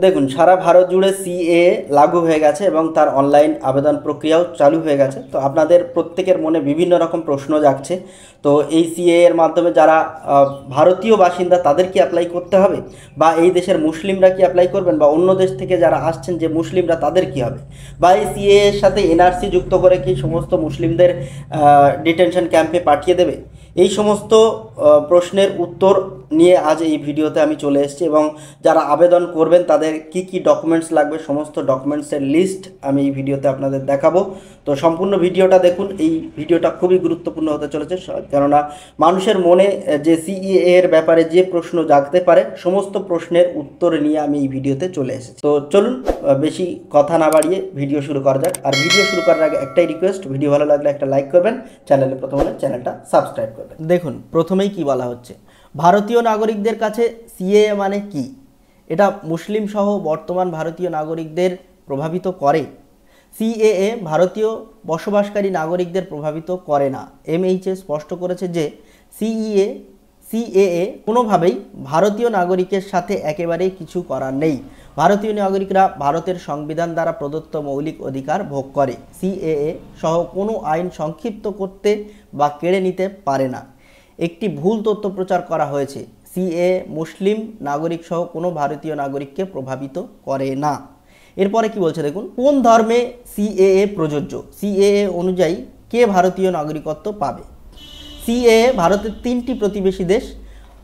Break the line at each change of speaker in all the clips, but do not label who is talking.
দেখুন, সারা ভারত জুড়ে সিএএ লাগু হয়ে গেছে এবং তার অনলাইন আবেদন প্রক্রিয়াও চালু হয়ে গেছে। তো আপনাদের প্রত্যেকের মনে বিভিন্ন রকম প্রশ্ন জাগছে। তো এই সিএএ এর মাধ্যমে যারা ভারতীয় বাসিন্দা তাদের কি অ্যাপ্লাই করতে হবে, বা এই দেশের মুসলিমরা কি অ্যাপ্লাই করবেন, বা অন্য দেশ থেকে যারা আসছেন যে মুসলিমরা তাদের কি হবে, বা এই সিএএ এর সাথে এনআরসি যুক্ত করে কি সমস্ত মুসলিমদের ডিটেনশন ক্যাম্পে পাঠিয়ে দেবে, এই সমস্ত প্রশ্নের উত্তর নিয়ে আজ এই ভিডিওতে আমি চলে এসেছি। এবং যারা আবেদন করবেন তাদের কি কি ডকুমেন্টস লাগবে, সমস্ত ডকুমেন্টসের লিস্ট আমি এই ভিডিওতে আপনাদের দেখাবো। তো সম্পূর্ণ ভিডিওটা দেখুন, এই ভিডিওটা খুবই গুরুত্বপূর্ণ হতে চলেছে, কেননা মানুষের মনে যে সিএএ এর ব্যাপারে যে প্রশ্ন জাগতে পারে সমস্ত প্রশ্নের উত্তর নিয়ে আমি এই ভিডিওতে চলে এসেছি। তো চলুন বেশি কথা না বাড়িয়ে ভিডিও শুরু করা যাক। আর ভিডিও শুরু করার আগে একটাই রিকোয়েস্ট, ভিডিও ভালো লাগলে একটা লাইক করবেন, চ্যানেলে প্রথম হলে চ্যানেলটা সাবস্ক্রাইব করবেন। দেখুন, প্রথমেই কি বলা হচ্ছে, ভারতীয় নাগরিকদের কাছে সিএএ মানে কি? এটা মুসলিম সহ বর্তমান ভারতীয় নাগরিকদের প্রভাবিত করে। সিএএ ভারতীয় বসবাসকারী নাগরিকদের প্রভাবিত করে না। এমএইচএ স্পষ্ট করেছে যে সিএএ কোনোভাবেই ভারতীয় নাগরিকের সাথে একেবারেই কিছু করার নেই। ভারতীয় নাগরিকরা ভারতের সংবিধান দ্বারা প্রদত্ত মৌলিক অধিকার ভোগ করে। সিএএ সহ কোনো আইন সংক্ষিপ্ত করতে বা কেড়ে নিতে পারে না। একটি ভুল তথ্য প্রচার করা হয়েছে। সিএএ মুসলিম নাগরিক সহ কোনো ভারতীয় নাগরিককে প্রভাবিত করে না। এরপরে কি বলছে দেখুন, কোন ধর্মে সিএএ প্রযোজ্য? সিএএ অনুযায়ী কে ভারতীয় নাগরিকত্ব পাবে? সিএএ ভারতের 3টি প্রতিবেশী দেশ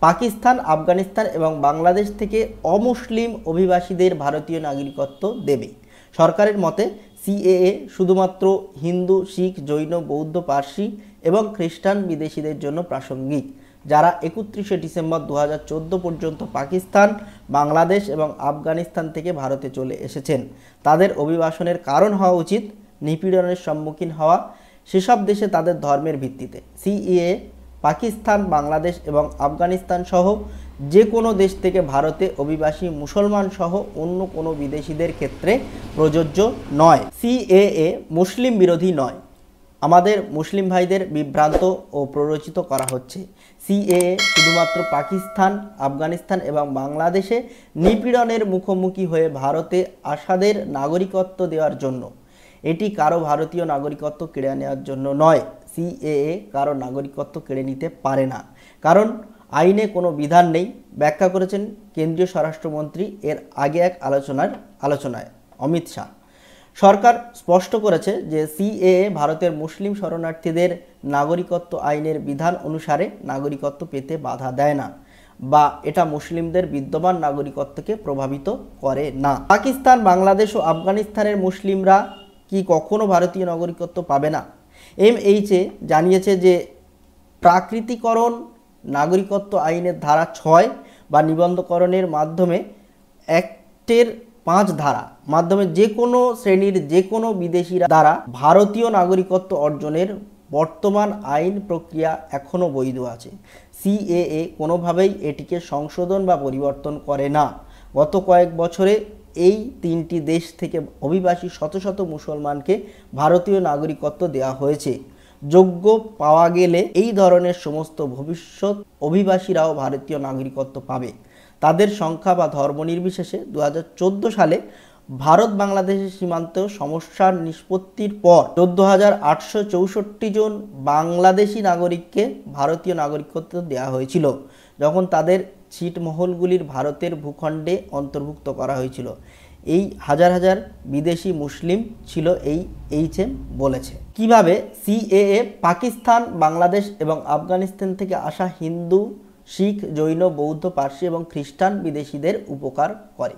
পাকিস্তান, আফগানিস্তান এবং বাংলাদেশ থেকে অমুসলিম অভিবাসীদের ভারতীয় নাগরিকত্ব দেবে। সরকারের মতে সিএএ শুধুমাত্র হিন্দু, শিখ, জৈন, বৌদ্ধ, পার্সি এবং খ্রিস্টান বিদেশিদের জন্য প্রাসঙ্গিক, যারা 31শে ডিসেম্বর 2014 পর্যন্ত পাকিস্তান, বাংলাদেশ এবং আফগানিস্তান থেকে ভারতে চলে এসেছেন। তাদের অভিবাসনের কারণ হওয়া উচিত নিপীড়নের সম্মুখীন হওয়া সেসব দেশে তাদের ধর্মের ভিত্তিতে। সিএএ পাকিস্তান, বাংলাদেশ এবং আফগানিস্তান সহ যে কোনো দেশ থেকে ভারতে অভিবাসী মুসলমান সহ অন্য কোনো বিদেশিদের ক্ষেত্রে প্রযোজ্য নয়। সিএএ মুসলিম বিরোধী নয়। আমাদের মুসলিম ভাইদের বিভ্রান্ত ও প্ররোচিত করা হচ্ছে। সিএএ শুধুমাত্র পাকিস্তান, আফগানিস্তান এবং বাংলাদেশে নিপীড়নের মুখোমুখি হয়ে ভারতে আসাদের নাগরিকত্ব দেওয়ার জন্য। এটি কারো ভারতীয় নাগরিকত্ব কেড়ে নেওয়ার জন্য নয়। সিএএ কারো নাগরিকত্ব কেড়ে নিতে পারে না, কারণ আইনে কোনো বিধান নেই, ব্যাখ্যা করেছেন কেন্দ্রীয় স্বরাষ্ট্রমন্ত্রী এর আগে এক আলোচনায় অমিত শাহ। সরকার স্পষ্ট করেছে যে সিএএ ভারতের মুসলিম শরণার্থীদের নাগরিকত্ব আইনের বিধান অনুসারে নাগরিকত্ব পেতে বাধা দেয় না, বা এটা মুসলিমদের বিদ্যমান নাগরিকত্বকে প্রভাবিত করে না। পাকিস্তান, বাংলাদেশ ও আফগানিস্তানের মুসলিমরা কি কখনো ভারতীয় নাগরিকত্ব পাবে না? এমএইচএ জানিয়েছে যে প্রাকৃতিকরণ নাগরিকত্ব আইনের ধারা 6 বা নিবন্ধকরণের মাধ্যমে অ্যাক্টের 5 ধারা মাধ্যমে যে কোনো শ্রেণীর যে কোনো বিদেশিরা দ্বারা ভারতীয় নাগরিকত্ব অর্জনের বর্তমান আইন প্রক্রিয়া এখনও বৈধ আছে। সিএএ কোনোভাবেই এটিকে সংশোধন বা পরিবর্তন করে না। গত কয়েক বছরে এই 3টি দেশ থেকে অভিবাসী শত শত মুসলমানকে ভারতীয় নাগরিকত্ব দেওয়া হয়েছে। যোগ্য পাওয়া গেলে এই ধরনের সমস্ত ভবিষ্যৎ অভিবাসীরাও ভারতীয় নাগরিকত্ব পাবে। তাদের সংখ্যা বা ধর্ম নির্বিশেষে 2014 সালে ভারত বাংলাদেশের সীমান্ত সমস্যার নিষ্পত্তির পর 14,864 জন বাংলাদেশি নাগরিককে ভারতীয় নাগরিকত্ব দেওয়া হয়েছিল, যখন তাদের ছিটমহলগুলির ভারতের ভূখণ্ডে অন্তর্ভুক্ত করা হয়েছিল। এই হাজার হাজার বিদেশি মুসলিম ছিল, এই এইচএম বলেছে। কিভাবে সিএএ পাকিস্তান, বাংলাদেশ এবং আফগানিস্তান থেকে আসা হিন্দু, শিখ, জৈন, বৌদ্ধ, পার্সি এবং খ্রিস্টান বিদেশিদের উপকার করে?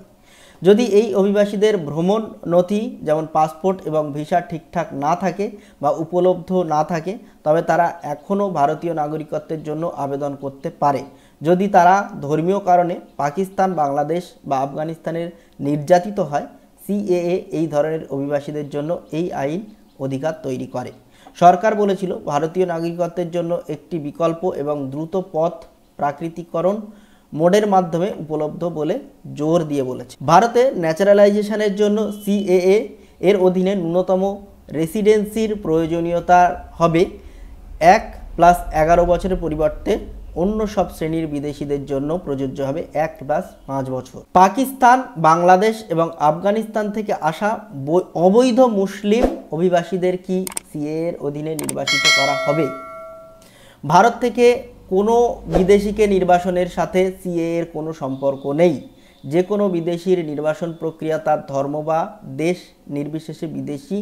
যদি এই অভিবাসীদের ভ্রমণ নথি যেমন পাসপোর্ট এবং ভিসা ঠিকঠাক না থাকে বা উপলব্ধ না থাকে, তবে তারা এখনও ভারতীয় নাগরিকত্বের জন্য আবেদন করতে পারে। যদি তারা ধর্মীয় কারণে পাকিস্তান, বাংলাদেশ বা আফগানিস্তানের নির্যাতিত হয়, সিএএ এই ধরনের অভিবাসীদের জন্য এই আইন অধিকার তৈরি করে। সরকার বলেছিল ভারতীয় নাগরিকত্বের জন্য একটি বিকল্প এবং দ্রুত পথ প্রাকৃতিকরণ মোডের মাধ্যমে উপলব্ধ বলে জোর দিয়ে বলেছে। ভারতে ন্যাচারালাইজেশনের জন্য সিএএ এর অধীনে ন্যূনতম রেসিডেন্সির প্রয়োজনীয়তা হবে 1+11 বছরের পরিবর্তে অন্য সব শ্রেণীর বিদেশিদের জন্য প্রযোজ্য হবে 1+5 বছর। পাকিস্তান, বাংলাদেশ এবং আফগানিস্তান থেকে আসা অবৈধ মুসলিম অভিবাসীদের কি সিএএ এর অধীনে নির্বাসিত করা হবে? ভারত থেকে কোনো বিদেশিকে নির্বাসনের সাথে সিএএ এর কোনো সম্পর্ক নেই। যে কোনো বিদেশির নির্বাসন প্রক্রিয়া তার ধর্ম বা দেশ নির্বিশেষে বিদেশি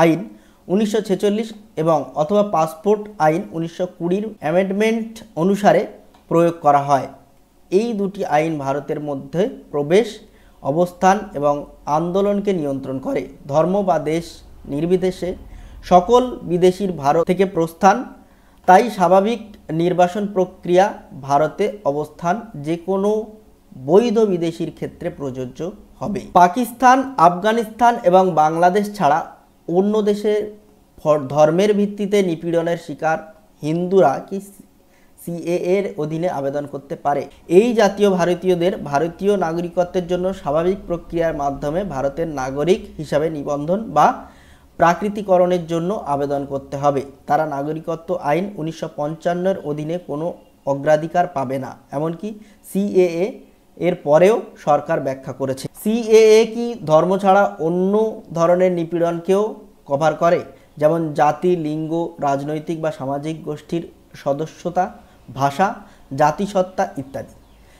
আইন 1946 এবং অথবা পাসপোর্ট আইন 1920 অ্যামেন্ডমেন্ট অনুসারে প্রয়োগ করা হয়। এই দুটি আইন ভারতের মধ্যে প্রবেশ, অবস্থান এবং আন্দোলনকে নিয়ন্ত্রণ করে। ধর্ম বা দেশ নির্বিশেষে সকল বিদেশির ভারত থেকে প্রস্থান, তাই স্বাভাবিক নির্বাসন প্রক্রিয়া ভারতে অবস্থান যে কোনো বৈধ বিদেশির ক্ষেত্রে প্রযোজ্য হবে। পাকিস্তান, আফগানিস্তান এবং বাংলাদেশ ছাড়া অন্য দেশে ধর্মের ভিত্তিতে নিপীড়নের শিকার হিন্দুরা কি সিএএ এর অধীনে আবেদন করতে পারে? এই জাতীয় ভারতীয়দের ভারতীয় নাগরিকত্বের জন্য স্বাভাবিক প্রক্রিয়ার মাধ্যমে ভারতের নাগরিক হিসাবে নিবন্ধন বা প্রাকৃতিকরণের জন্য আবেদন করতে হবে। তারা নাগরিকত্ব আইন 1955 এর অধীনে কোনো অগ্রাধিকার পাবে না, এমনকি সিএএ এর পরেও সরকার ব্যাখ্যা করেছে। সিএএ কি ধর্ম ছাড়া অন্য ধরনের নিপীড়নকেও কভার করে, যেমন জাতি, লিঙ্গ, রাজনৈতিক বা সামাজিক গোষ্ঠীর সদস্যতা, ভাষা, জাতিসত্তা ইত্যাদি?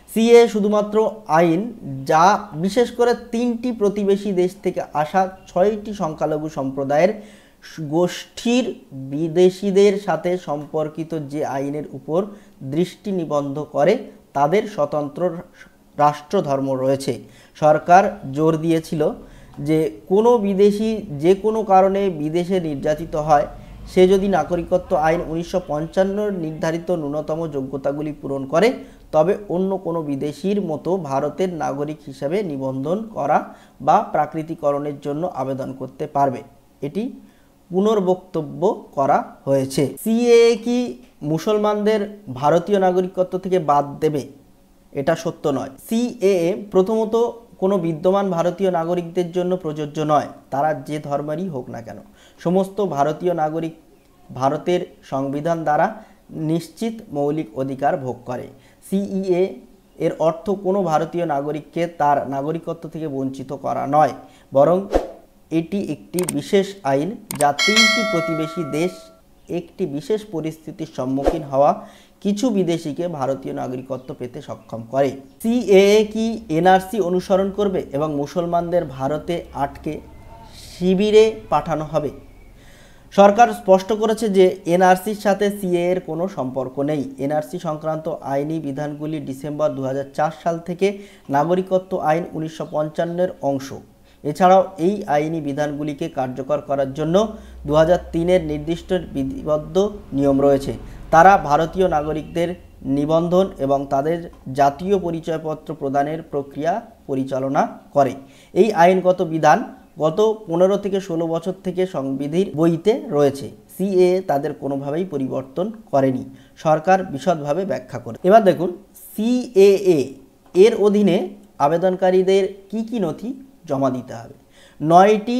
সিএএ শুধুমাত্র আইন যা বিশেষ করে 3টি প্রতিবেশী দেশ থেকে আসা 6টি সংখ্যালঘু সম্প্রদায়ের গোষ্ঠীর বিদেশিদের সাথে সম্পর্কিত যে আইনের উপর দৃষ্টি নিবদ্ধ করে তাদের স্বতন্ত্র রাষ্ট্রধর্ম রয়েছে। সরকার জোর দিয়েছিল যে কোনো বিদেশি যে কোনো কারণে বিদেশে নির্যাতিত হয়, সে যদি নাগরিকত্ব আইন 1955 নির্ধারিত ন্যূনতম যোগ্যতাগুলি পূরণ করে তবে অন্য কোনো বিদেশির মতো ভারতের নাগরিক হিসাবে নিবন্ধন করা বা প্রাকৃতিকরণের জন্য আবেদন করতে পারবে। এটি পুনর্বক্তব্য করা হয়েছে। সিএএ কি মুসলমানদের ভারতীয় নাগরিকত্ব থেকে বাদ দেবে? এটা সত্য নয়। সিএএ প্রথমত কোনো বিদ্যমান ভারতীয় নাগরিকদের জন্য প্রযোজ্য নয়, তারা যে ধর্মেরই হোক না কেন। সমস্ত ভারতীয় নাগরিক ভারতের সংবিধান দ্বারা নিশ্চিত মৌলিক অধিকার ভোগ করে। সিএএ এর অর্থ কোনো ভারতীয় নাগরিককে তার নাগরিকত্ব থেকে বঞ্চিত করা নয়, বরং এটি একটি বিশেষ আইন যা 3টি প্রতিবেশী দেশ একটি বিশেষ পরিস্থিতির সম্মুখীন হওয়া কিছু বিদেশিকে ভারতীয় নাগরিকত্ব পেতে সক্ষম করে। সিএএ কি এনআরসি অনুসরণ করবে এবং মুসলমানদের ভারতে আটকে শিবিরে পাঠানো হবে? সরকার স্পষ্ট করেছে যে এনআরসির সাথে সিএএ এর কোনো সম্পর্ক নেই। এনআরসি সংক্রান্ত আইনি বিধানগুলি ডিসেম্বর 2004 সাল থেকে নাগরিকত্ব আইন 1955 এর অংশ। এছাড়াও এই আইনি বিধানগুলিকে কার্যকর করার জন্য 2003 এর নির্দিষ্ট বিধিবদ্ধ নিয়ম রয়েছে। তারা ভারতীয় নাগরিকদের নিবন্ধন এবং তাদের জাতীয় পরিচয়পত্র প্রদানের প্রক্রিয়া পরিচালনা করে। এই আইনগত বিধান গত 15 থেকে 16 বছর থেকে সংবিধির বইতে রয়েছে। সিএএ তাদের কোনোভাবেই পরিবর্তন করেনি, সরকার বিশদভাবে ব্যাখ্যা করে। এবার দেখুন সিএএ এর অধীনে আবেদনকারীদের কি কি নথি জমা দিতে হবে। 9টি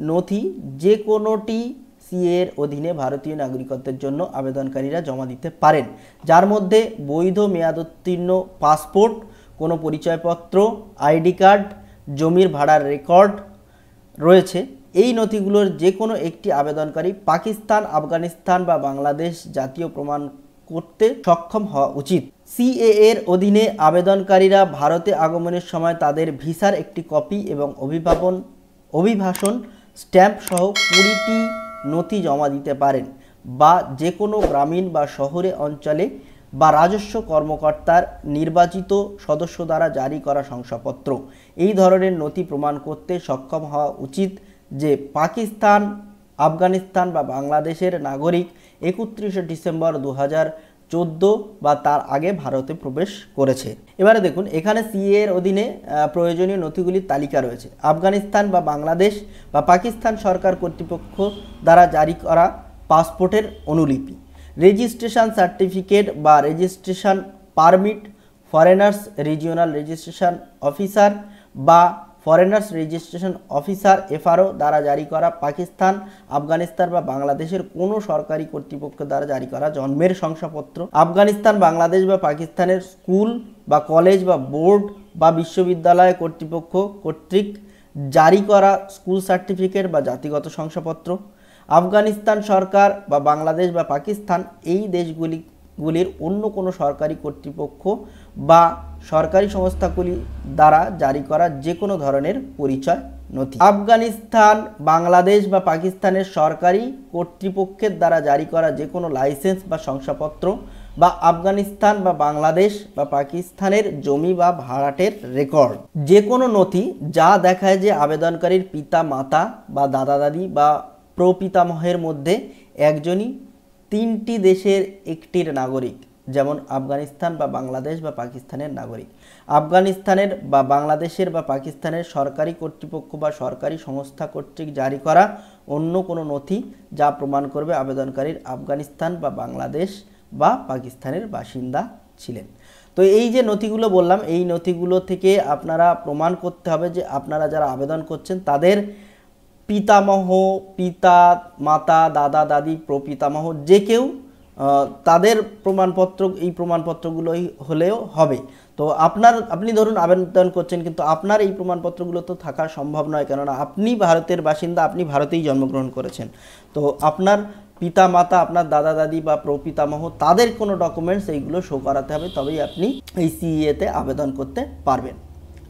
নথি যে কোনোটি সিএএ এর অধীনে ভারতীয় নাগরিকত্বের জন্য আবেদনকারীরা জমা দিতে পারেন, যার মধ্যে বৈধ মেয়াদোত্তীর্ণ পাসপোর্ট, কোনো পরিচয়পত্র, আইডি কার্ড, জমির ভাড়ার রেকর্ড রয়েছে। এই নথিগুলোর যে কোনো একটি আবেদনকারী পাকিস্তান, আফগানিস্তান বা বাংলাদেশ জাতীয় প্রমাণ করতে সক্ষম হওয়া উচিত। সিএএ এর অধীনে আবেদনকারীরা ভারতে আগমনের সময় তাদের ভিসার একটি কপি এবং অভিবাসন স্ট্যাম্প সহ 20টি নথি জমা দিতে পারেন, বা যে কোনো গ্রামীণ বা শহরে অঞ্চলে বা রাজস্ব কর্মকর্তার নির্বাচিত সদস্য দ্বারা জারি করা শংসাপত্র। এই ধরনের নথি প্রমাণ করতে সক্ষম হওয়া উচিত যে পাকিস্তান, আফগানিস্তান বা বাংলাদেশের নাগরিক 31 ডিসেম্বর 2014 বা তার আগে ভারতে প্রবেশ করেছে। এবারে দেখুন এখানে সিএএ এর অধীনে প্রয়োজনীয় নথিগুলির তালিকা রয়েছে। আফগানিস্তান বা বাংলাদেশ বা পাকিস্তান সরকার কর্তৃপক্ষ দ্বারা জারি করা পাসপোর্টের অনুলিপি, রেজিস্ট্রেশন সার্টিফিকেট বা registration permit, foreigners regional registration officer বা ফরেনার্স রেজিস্ট্রেশন অফিসার এফআরও দ্বারা জারি করা, পাকিস্তান, আফগানিস্তান বা বাংলাদেশের কোনো সরকারি কর্তৃপক্ষ দ্বারা জারি করা জন্মের শংসাপত্র, আফগানিস্তান, বাংলাদেশ বা পাকিস্তানের স্কুল বা কলেজ বা বোর্ড বা বিশ্ববিদ্যালয় কর্তৃপক্ষ কর্তৃক জারি করা স্কুল সার্টিফিকেট বা জাতিগত শংসাপত্র, আফগানিস্তান সরকার বা বাংলাদেশ বা পাকিস্তান এই দেশগুলির অন্য কোনো সরকারি কর্তৃপক্ষ বা সরকারি সংস্থাগুলি দ্বারা জারি করা যে কোনো ধরনের পরিচয় নথি। আফগানিস্তান, বাংলাদেশ বা পাকিস্তানের সরকারি কর্তৃপক্ষের দ্বারা জারি করা যে কোনো লাইসেন্স বা শংসাপত্র বা আফগানিস্তান বা বাংলাদেশ বা পাকিস্তানের জমি বা ভাড়াটের রেকর্ড, যে কোনো নথি যা দেখায় যে আবেদনকারীর পিতা মাতা বা দাদা দাদি বা প্রপিতামহের মধ্যে একজনই তিনটি দেশের একটির নাগরিক, যেমন আফগানিস্তান বা বাংলাদেশ বা পাকিস্তানের নাগরিক, আফগানিস্তানের বা বাংলাদেশের বা পাকিস্তানের সরকারি কর্তৃপক্ষ বা সরকারি সংস্থা কর্তৃক জারি করা অন্য কোনো নথি যা প্রমাণ করবে আবেদনকারীর আফগানিস্তান বা বাংলাদেশ বা পাকিস্তানের বাসিন্দা ছিলেন। তো এই যে নথিগুলো বললাম, এই নথিগুলো থেকে আপনারা প্রমাণ করতে হবে যে আপনারা যারা আবেদন করছেন তাদের পিতামহ, পিতা মাতা, দাদা দাদি, প্রপিতামহ যে কেউ তাদের প্রমাণপত্র, এই প্রমাণপত্রগুলোই হলেও হবে। তো আপনি ধরুন আবেদন করছেন, কিন্তু আপনার এই প্রমাণপত্রগুলো তো থাকা সম্ভব নয়, কেননা আপনি ভারতের বাসিন্দা, আপনি ভারতেই জন্মগ্রহণ করেছেন। তো আপনার পিতা মাতা, আপনার দাদা দাদি বা প্রপিতামহ তাদের কোনো ডকুমেন্টস এইগুলো শো করাতে হবে, তবেই আপনি এই সিএতে আবেদন করতে পারবেন।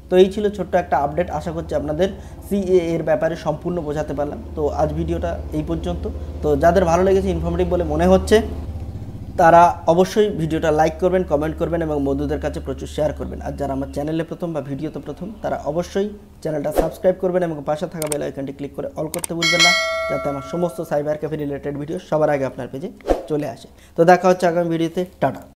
তো এই ছিল ছোট্ট একটা আপডেট, আশা করছি আপনাদের সিএ এর ব্যাপারে সম্পূর্ণ বোঝাতে পারলাম। তো আজ ভিডিওটা এই পর্যন্ত। তো যাদের ভালো লেগেছে, ইনফরমেটিভ বলে মনে হচ্ছে, তারা অবশ্যই ভিডিওটা লাইক করবেন, কমেন্ট করবেন এবং বন্ধুদের কাছে প্রচুর শেয়ার করবেন। আর যারা আমার চ্যানেলে প্রথম বা ভিডিওতে প্রথম, তারা অবশ্যই চ্যানেলটা সাবস্ক্রাইব করবেন এবং পাশে থাকা বেল আইকনটি ক্লিক করে অল করতে ভুলবেন না, যাতে আমার সমস্ত সাইবার ক্যাফে রিলেটেড ভিডিও সবার আগে আপনার পেজে চলে আসে। তো দেখা হচ্ছে আগামী ভিডিওতে। টাটা।